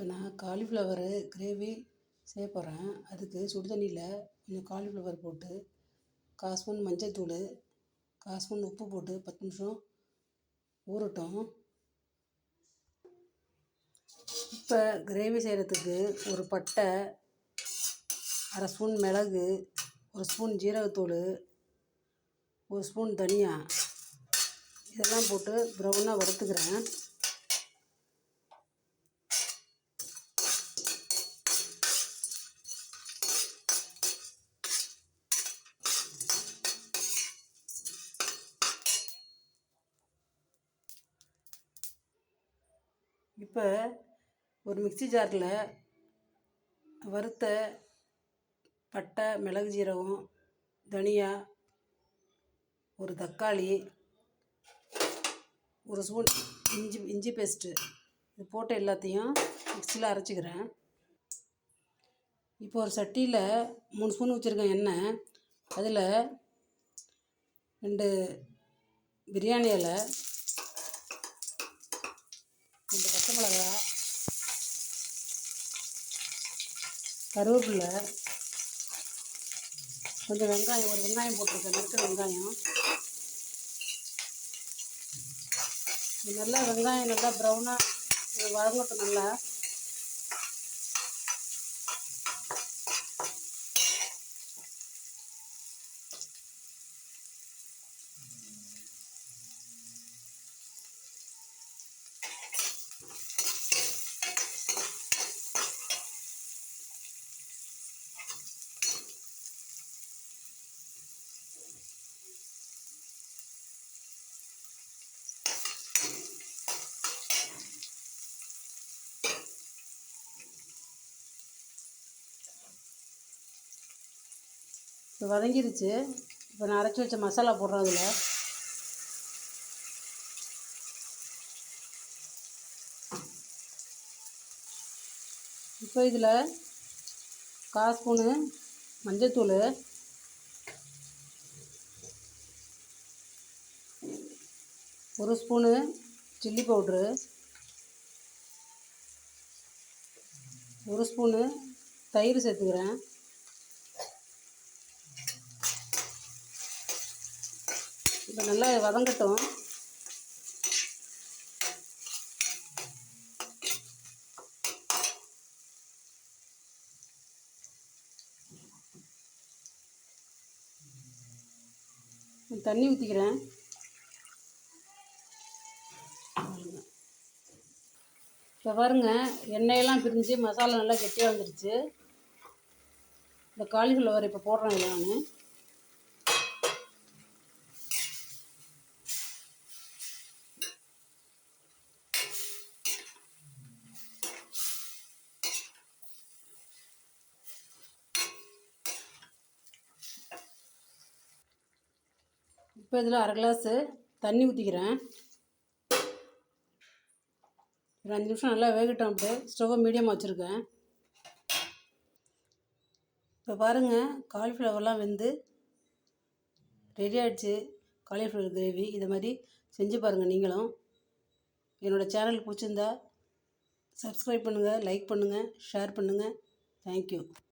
இப்போ நான் cauliflower gravy செய்ய போகிறேன். அதுக்கு சுடு தண்ணியில் கொஞ்சம் காலிஃப்ளவர் போட்டு 1/4 ஸ்பூன் மஞ்சள்தூள், 1/4 ஸ்பூன் உப்பு போட்டு 10 நிமிஷம் ஊறட்டும். இப்போ கிரேவி செய்கிறதுக்கு ஒரு பட்டை, 1/2 ஸ்பூன் மிளகு, 1 ஸ்பூன் ஜீரகத்தூள், 1 ஸ்பூன் தனியா இதெல்லாம் போட்டு ப்ரௌனாக வறுத்துக்கிறேன். இப்போ ஒரு மிக்ஸி ஜாரில் வறுத்த பட்டை, மிளகு, ஜீரகம், தனியா, ஒரு தக்காளி, 1 ஸ்பூன் இஞ்சி பேஸ்ட்டு இது போட்டு எல்லாத்தையும் மிக்ஸியில் அரைச்சிக்கிறேன். இப்போ ஒரு சட்டியில் 3 ஸ்பூன் வச்சுருக்கேன் எண்ணெய். அதில் 2 பிரியாணி இலை, 2 பச்சை மிளகா, கருவேப்பிலை, கொஞ்சம் வெங்காயம், ஒரு வெங்காயம் போட்டிருக்கேன், நறுக்கிற வெங்காயம். இது நல்லா வெங்காயம் நல்லா ப்ரௌனாக வதங்கட்டும். நல்லா இப்போ வதங்கிருச்சு. இப்போ நான் அரைச்சி வச்ச மசாலா போடுறேன். அதில் இப்போ இதில் 1/4 ஸ்பூனு மஞ்சள்தூள், 1 ஸ்பூனு சில்லி பவுட்ரு, 1 ஸ்பூனு தயிர் சேர்த்துக்கிறேன். இப்போ நல்லா வதங்கட்டும். தண்ணி ஊற்றிக்கிறேன். இப்போ பாருங்கள், எண்ணெயெல்லாம் பிரிஞ்சு மசாலா நல்லா கெட்டியாக வந்துடுச்சு. இந்த காலிஃப்ளவர் இப்போ போடுறேன். இதில் நான் இப்போ இதில் 1/2 கிளாஸு தண்ணி ஊற்றிக்கிறேன். ஒரு 5 நிமிஷம் நல்லா வேகட்டும். அப்படியே ஸ்டவ்வை மீடியமாக வச்சுருக்கேன். இப்போ பாருங்கள், காலிஃப்ளவர்லாம் வெந்து ரெடி ஆகிடுச்சு. காலிஃப்ளவர் கிரேவி இதை மாதிரி செஞ்சு பாருங்கள் நீங்களும். என்னோடய சேனல் பிடிச்சிருந்தா சப்ஸ்கிரைப் பண்ணுங்கள், லைக் பண்ணுங்கள், ஷேர் பண்ணுங்கள். தேங்க்யூ.